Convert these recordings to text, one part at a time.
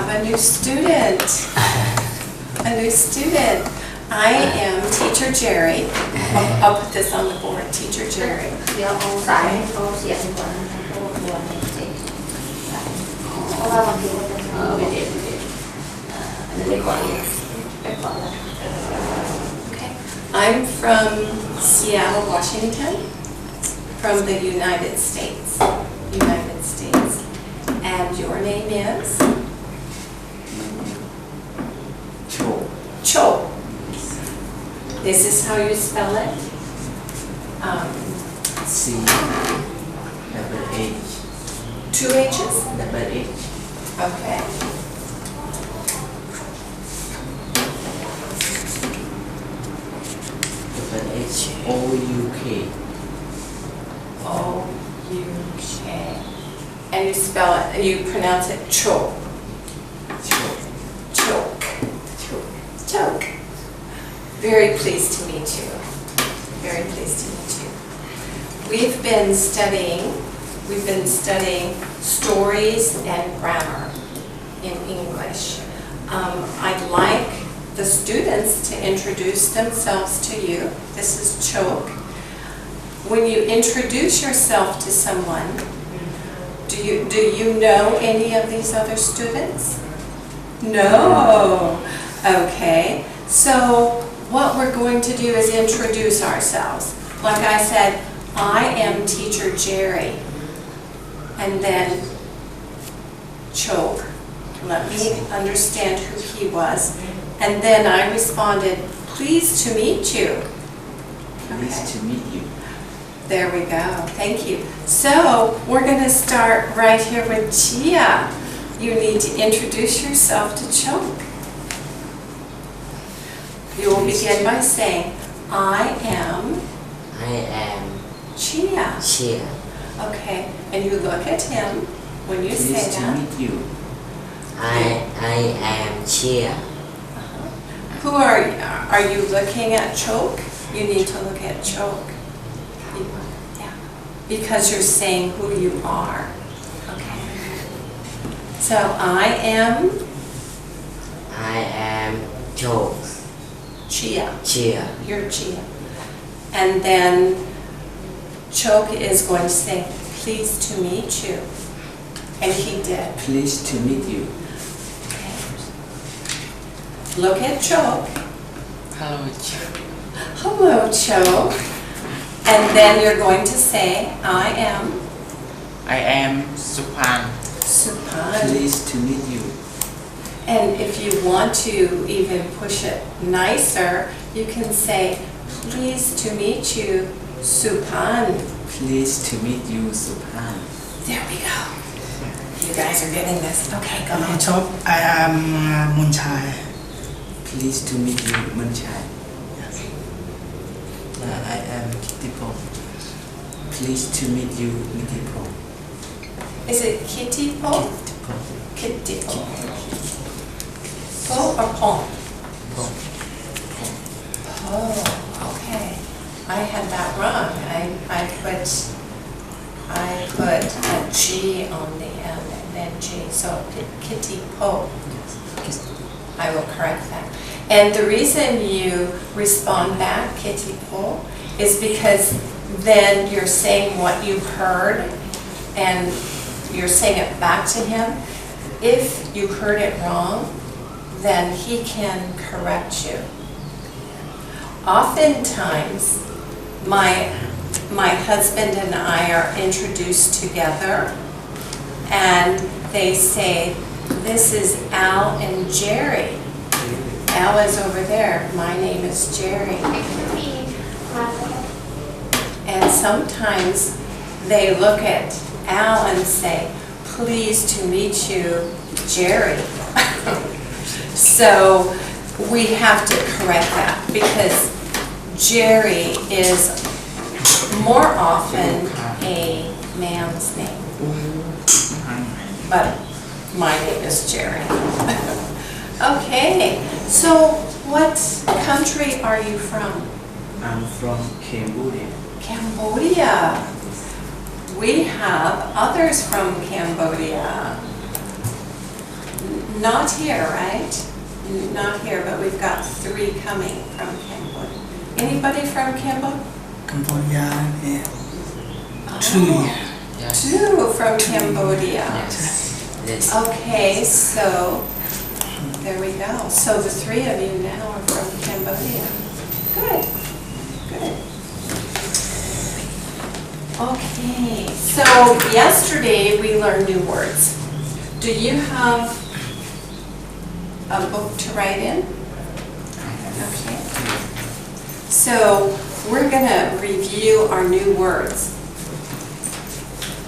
have a new student. A new student. I am Teacher Jerrie. I'll put this on the board, Teacher Jerrie. Okay. I'm from Seattle, Washington, from the United States. United States. And your name is? Cho. This is how you spell it? C double H. 2 H's? Double H. Okay. Double H O U K. O-U-K. And you spell it, you pronounce it Cho. Choke. Choke. Very pleased to meet you. Very pleased to meet you. We've been studying stories and grammar in English. I'd like the students to introduce themselves to you. This is Choke. When you introduce yourself to someone, do you know any of these other students? No. Okay. So what we're going to do is introduce ourselves. Like I said, I am Teacher Jerrie. And then Choke. Let me understand who he was. And then I responded, pleased to meet you. Pleased to meet you. There we go. Thank you. So we're going to start right here with Chia. You need to introduce yourself to Choke. You will begin by saying, I am Chia. Chia. Okay. And you look at him when you say Pleased to that. meet you. I am Chia. Who are you? Are you looking at Choke? You need to look at Choke. Yeah. Because you're saying who you are. Okay. So I am Cho. Chia. Chia. You're Chia. And then Choke is going to say, pleased to meet you. And he did. Pleased to meet you. Okay. Look at Choke. Hello, Choke. Hello, Choke. And then you're going to say, I am Supan. Supan. Pleased to meet you. And if you want to even push it nicer, you can say, pleased to meet you, Supan. Pleased to meet you, Supan. There we go. You guys are getting this. Okay, go ahead. Chop, I am Munchai. Pleased to meet you, Munchai. I am Kittipo. Pleased to meet you, Kittipo. Is it Kitty Po? Kittipo. Kitty Po. Po or Pong? Oh, okay. I had that wrong. I put a G on the end and then G. So Kitty Po. I will correct that. And the reason you respond back, Kitty Po, is because then you're saying what you heard and you're saying it back to him. If you heard it wrong, then he can correct you. Oftentimes, my husband and I are introduced together and they say, this is Al and Jerrie. Al is over there. My name is Jerrie. And sometimes they look at Al and say, pleased to meet you, Jerrie. So we have to correct that because Jerrie is more often a man's name. But my name is Jerrie. Okay, so what country are you from? I'm from Cambodia. Cambodia. We have others from Cambodia. Not here, right? Not here, but we've got 3 coming from Cambodia. Anybody from Cambodia? Cambodia yeah. Oh, 3 Yes. 2 from Cambodia. Yes. Okay, so there we go. So the 3 of you now are from Cambodia. Good, good. Okay, so yesterday we learned new words. Do you have a book to write in? Okay. So we're going to review our new words.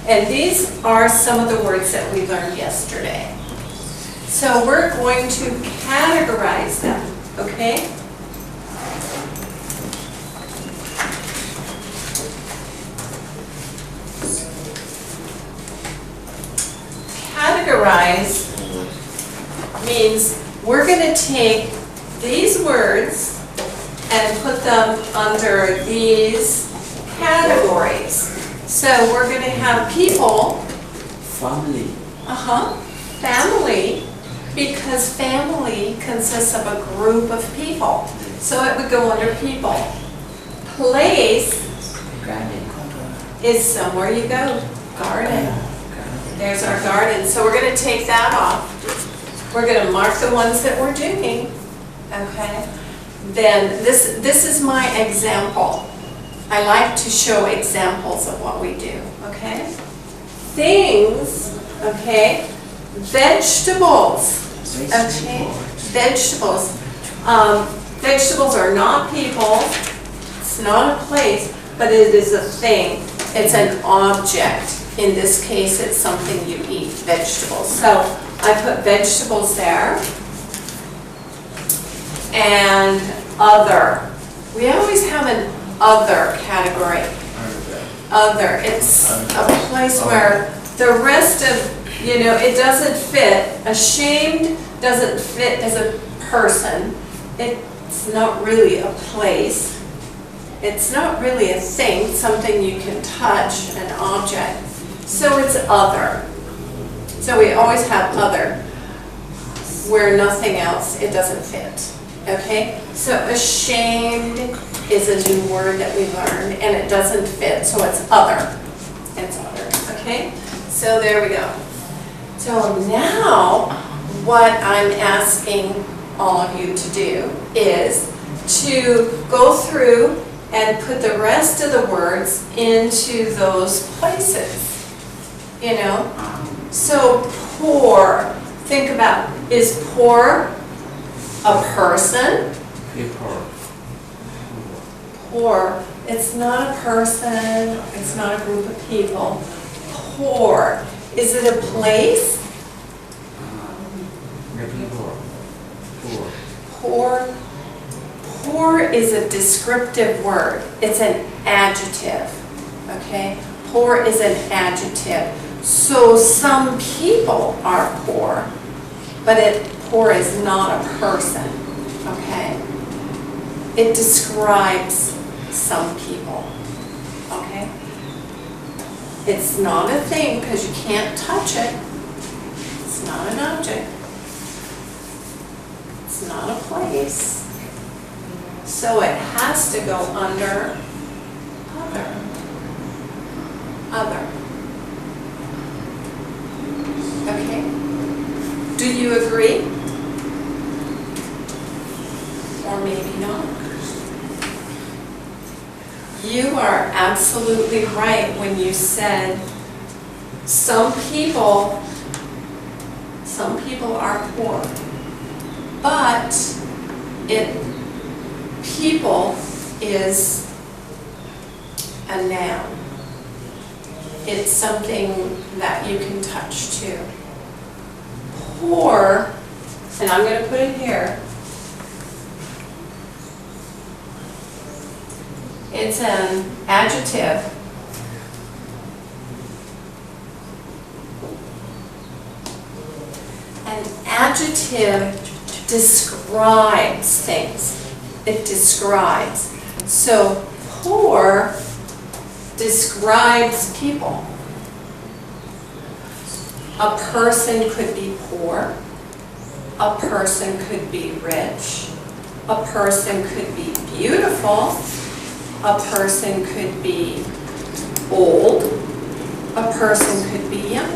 And these are some of the words that we learned yesterday. So we're going to categorize them, okay? Categorize means we're going to take these words and put them under these categories. So we're going to have people, Family. family, because family consists of a group of people. So it would go under people. Place Garden. is somewhere you go, garden. There's our garden. So we're going to take that off. We're going to mark the ones that we're doing. Okay. Then this is my example. I like to show examples of what we do. Okay. Things. Okay. Vegetables. Okay. Vegetables. Vegetables are not people. It's not a place, but it is a thing. It's an object. In this case, it's something you eat, vegetables. So I put vegetables there. And other. We always have an other category. Other. It's a place where the rest of, it doesn't fit. Ashamed doesn't fit as a person. It's not really a place. It's not really a thing, something you can touch, an object. So it's other. So we always have other, where nothing else, it doesn't fit. Okay? So ashamed is a new word that we learned, and it doesn't fit, so it's other. It's other. Okay? So there we go. So now, what I'm asking all of you to do is to go through and put the rest of the words into those places. So poor, think about, is poor a person? People. Poor, it's not a person, it's not a group of people. Poor, is it a place? The people. Poor. Poor, poor is a descriptive word. It's an adjective, okay? Poor is an adjective. So some people are poor, but poor is not a person, okay? It describes some people, okay? It's not a thing because you can't touch it. It's not an object. It's not a place. So it has to go under other. Other. Okay? Do you agree? Or maybe not. You are absolutely right when you said some people are poor, but people is a noun. It's something that you can touch too. Poor, and I'm going to put it here, it's an adjective. An adjective describes things. It describes. So poor describes people. A person could be poor. A person could be rich. A person could be beautiful. A person could be old. A person could be young.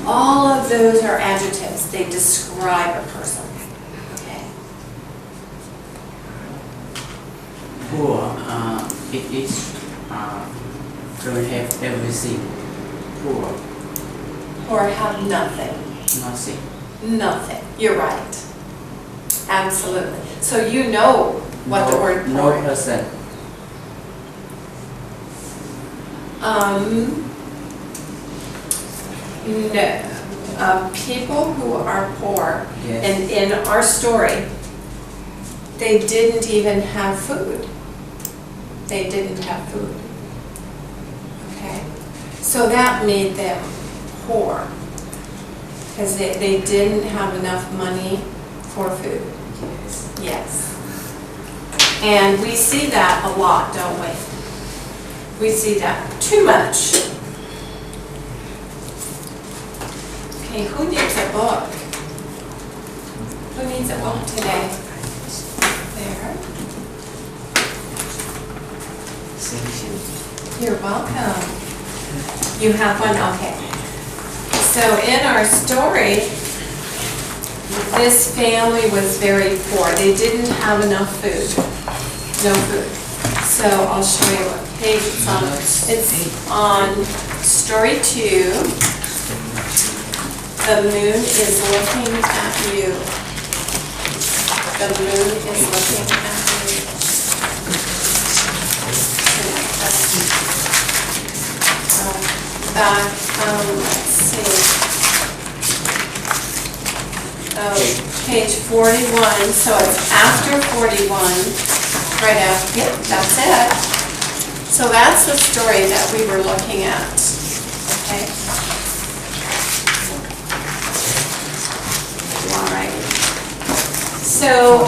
All of those are adjectives. They describe a person. Okay. Poor, it is don't have everything. Poor, Or have nothing. nothing. Nothing. You're right. Absolutely. So you know what the word No poor is. person. No. People who are poor, Yes. and in our story, they didn't even have food. They didn't have food. Okay? So that made them poor. Because they didn't have enough money for food. Yes. Yes. And we see that a lot, don't we? We see that too much. Okay, who needs a book? Who needs a book today? There. Thank you. You're welcome. You have one? Okay. So in our story, this family was very poor. They didn't have enough food. No food. So I'll show you what page it's on. It's on story 2. The moon is looking at you. The moon is looking at you. Back, let's see. Page 41, so it's after 41, right after, yep, that's it. So that's the story that we were looking at, okay? All right. So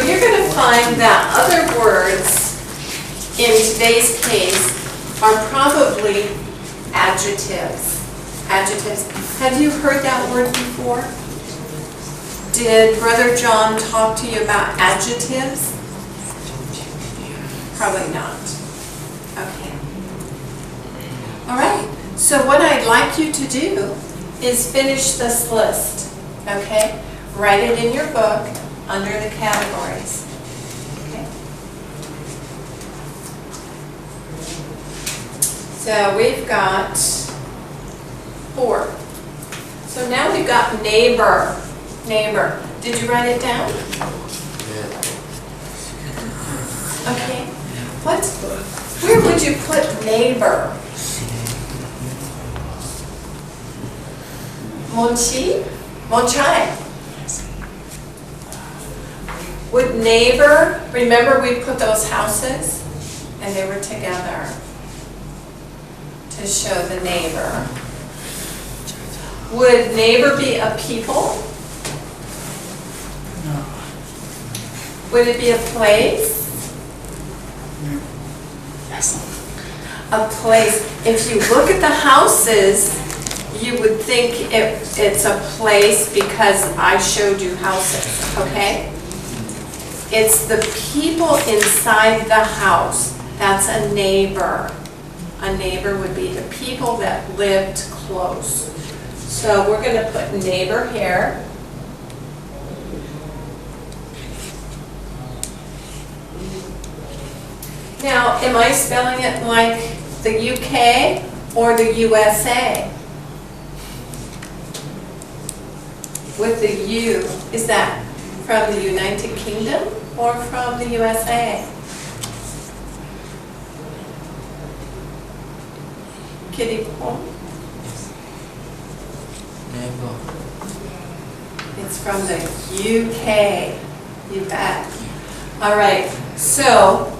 you're going to find that other words in today's case are probably adjectives. Adjectives. Have you heard that word before? Did Brother John talk to you about adjectives? Probably not. Okay. All right. So what I'd like you to do is finish this list. Okay? Write it in your book under the categories. Okay? So we've got 4. So now we've got neighbor. Neighbor. Did you write it down? Okay. What? Where would you put neighbor? Monchi? Monchai. Would neighbor, remember we put those houses and they were together to show the neighbor. Would neighbor be a people? No. Would it be a place? Yes. A place. If you look at the houses, you would think it's a place because I showed you houses, okay? It's the people inside the house. That's a neighbor. A neighbor would be the people that lived close. So we're going to put neighbor here. Now, am I spelling it like the UK or the USA? With the U, is that from the United Kingdom or from the USA? Kitty Pong? Neighbor. It's from the UK. You bet. All right, so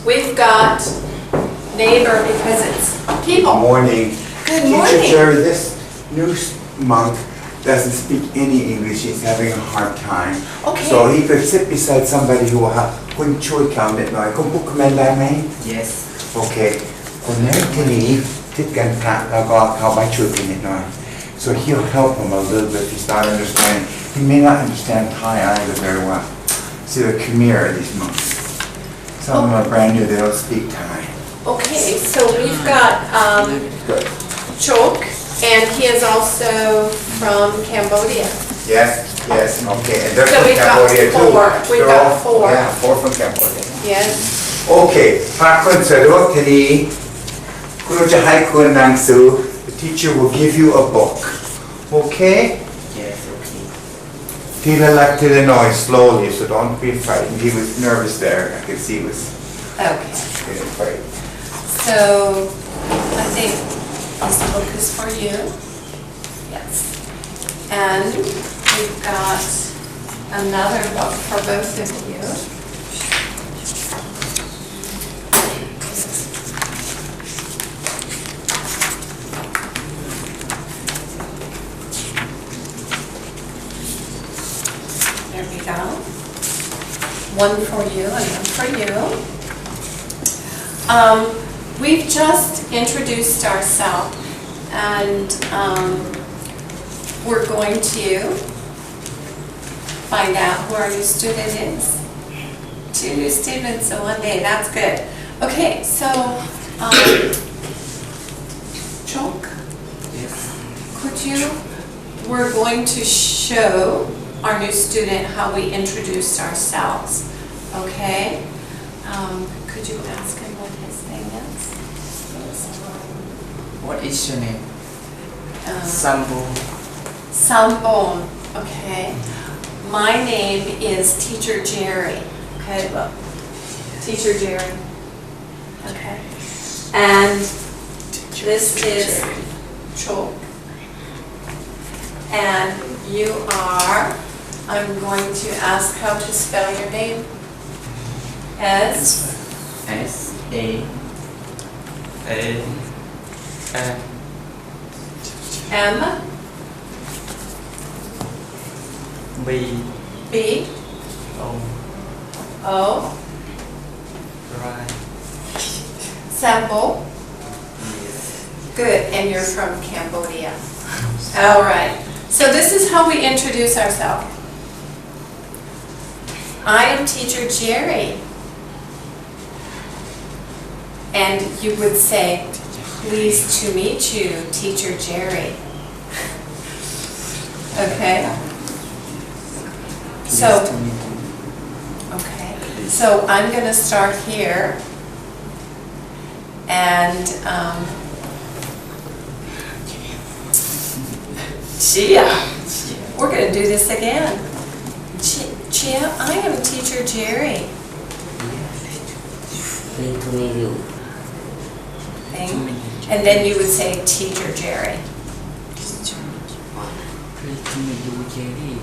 we've got neighbor because it's people. Morning. Good morning. Teacher Jerry, this new monk doesn't speak any English. He's having a hard time. Okay. So he could sit beside somebody who will have คุณช่วยเขานิดหน่อยคุณพูดคอมเมนต์ได้ไหม Yes. โอเคคนนี้ที่นี้ทิศกันพระแล้วก็เขาไปช่วยกันนิดหน่อย So he'll help him a little bit if he's not understanding. He may not understand Thai either very well. See, the Khmer, these monks. Some of them are brand new, they don't speak Thai. Okay, so we've got Good. Chok, and he is also from Cambodia. Yes, yes, okay. And they're So from we've got Cambodia too. four. We've They're got all- four. Yeah, 4 from Cambodia. Yes. โอเคพระคุณสะดวกทีนี้ครูจะให้คุณหนังสือ The teacher will give you a book. Okay? Yes, okay. ทีละเล็กทีละน้อย slowly, so don't be frightened. He was nervous there. I could see he was Okay. getting frightened. So I think this book is for you. Yes. And we've got another book for both of you. There we go. One for you and one for you. We've just introduced ourselves, and we're going to find out who our new student is. 2 new students in one day, that's good. Okay, so, Chok, Yes. could you, we're going to show our new student how we introduced ourselves, okay? Could you ask him what his name is? What is your name? Um, Sambo. Sambon, okay. My name is Teacher Jerrie, okay, look. Teacher Jerrie, okay. And this is Chok. And you are, I'm going to ask how to spell your name. S, S A N M, B B, O O, right. Sambo. Yes. Good, and you're from Cambodia. All right, so this is how we introduce ourselves. I am Teacher Jerrie. And you would say, pleased to meet you, Teacher Jerrie. Okay? Pleased So, to meet you. okay, so I'm gonna start here. And, Chia, we're gonna do this again. Chia, I am Teacher Jerrie. Pleased to meet you. Thing. And then you would say Teacher Jerrie. Pleased to meet you, Jerry.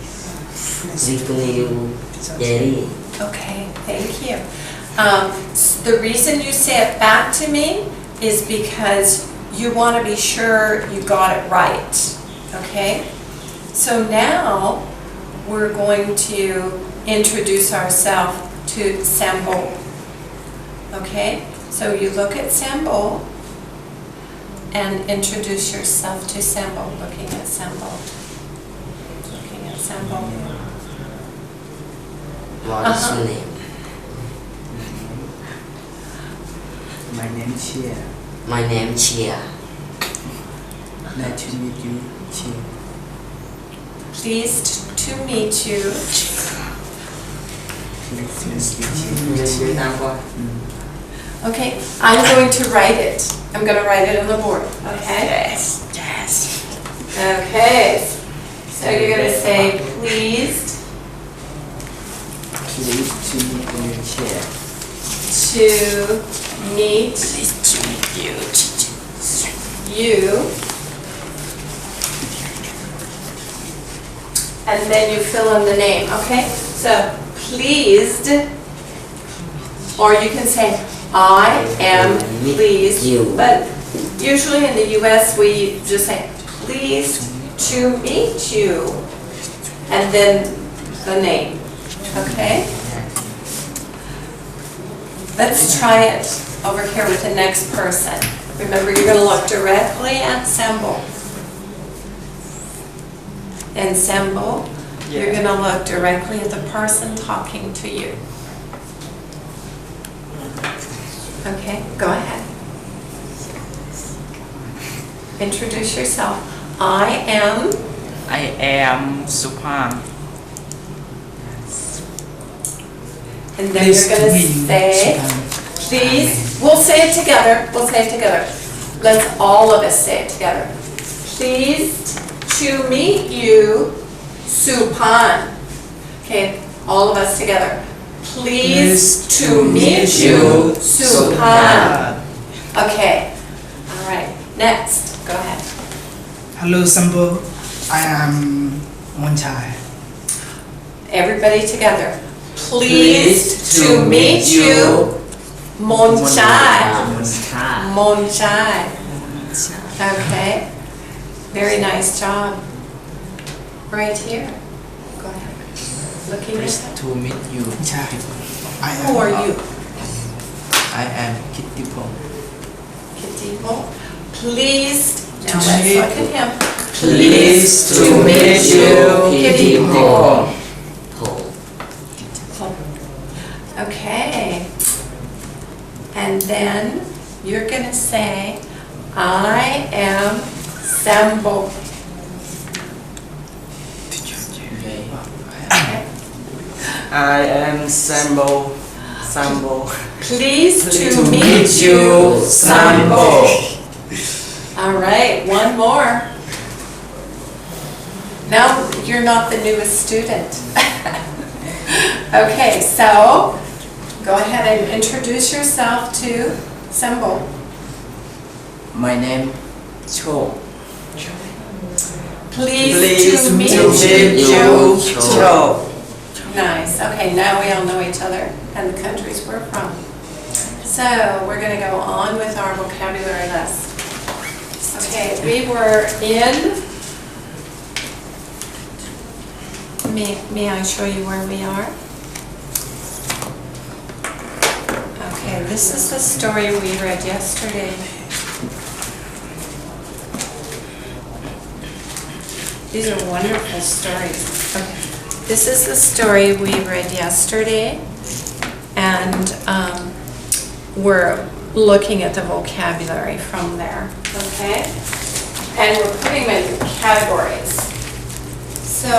Pleased to meet you, Jerry. Okay, thank you. The reason you say it back to me is because you want to be sure you got it right, okay? So now we're going to introduce ourselves to Sambo, okay? So you look at Sambo and introduce yourself to Sambo, looking at Sambo. Looking at Sambo. What is your name? My name is Chia. My name is Chia. Nice to meet you, Chia. Pleased to meet you. Pleased to meet you, Chia. Okay, I'm going to write it. I'm going to write it on the board, okay? Yes, yes. Okay, so you're going to say, pleased Pleased to meet you, Chia. to meet Pleased to meet you, you. And then you fill in the name, okay? So, pleased, or you can say, I am pleased. You. But usually in the US, we just say, pleased to meet you. And then the name, okay? Let's try it over here with the next person. Remember, you're going to look directly at Sambo. ensemble, you're Yeah. gonna look directly at the person talking to you. Okay, go ahead. Introduce yourself. I am, I am Supan. and then you're gonna say, please, we'll say it together, we'll say it together. Let's all of us say it together. Pleased to meet you, Supan. Okay, all of us together. Pleased to meet you, Supan. Okay, all right, next, go ahead. Hello, Sambo. I am Monchai. Everybody together. Pleased to meet you, Monchai. Monchai. Okay, very nice job. Right here. Go ahead. Looking Pleased at to meet you. Monchai. Who are you? I am Kittipo. Kitipo. Pleased. Now To let's meet- look at him. Pleased to meet you, Kitipo. Pole. Okay. And then you're going to say, I am Sambo. Okay. Okay. I am Sambo. Sambo. Pleased to meet you, Sambo. All right, one more. Now, you're not the newest student. Okay, so go ahead and introduce yourself to Sambo. My name Cho. Pleased to meet meet you. you, Cho. Nice. Okay, now we all know each other and the countries we're from. So we're going to go on with our vocabulary list. Okay, we were in, may I show you where we are? Okay, this is the story we read yesterday. These are wonderful stories. Okay. This is the story we read yesterday, and we're looking at the vocabulary from there, okay? And we're putting them in categories. So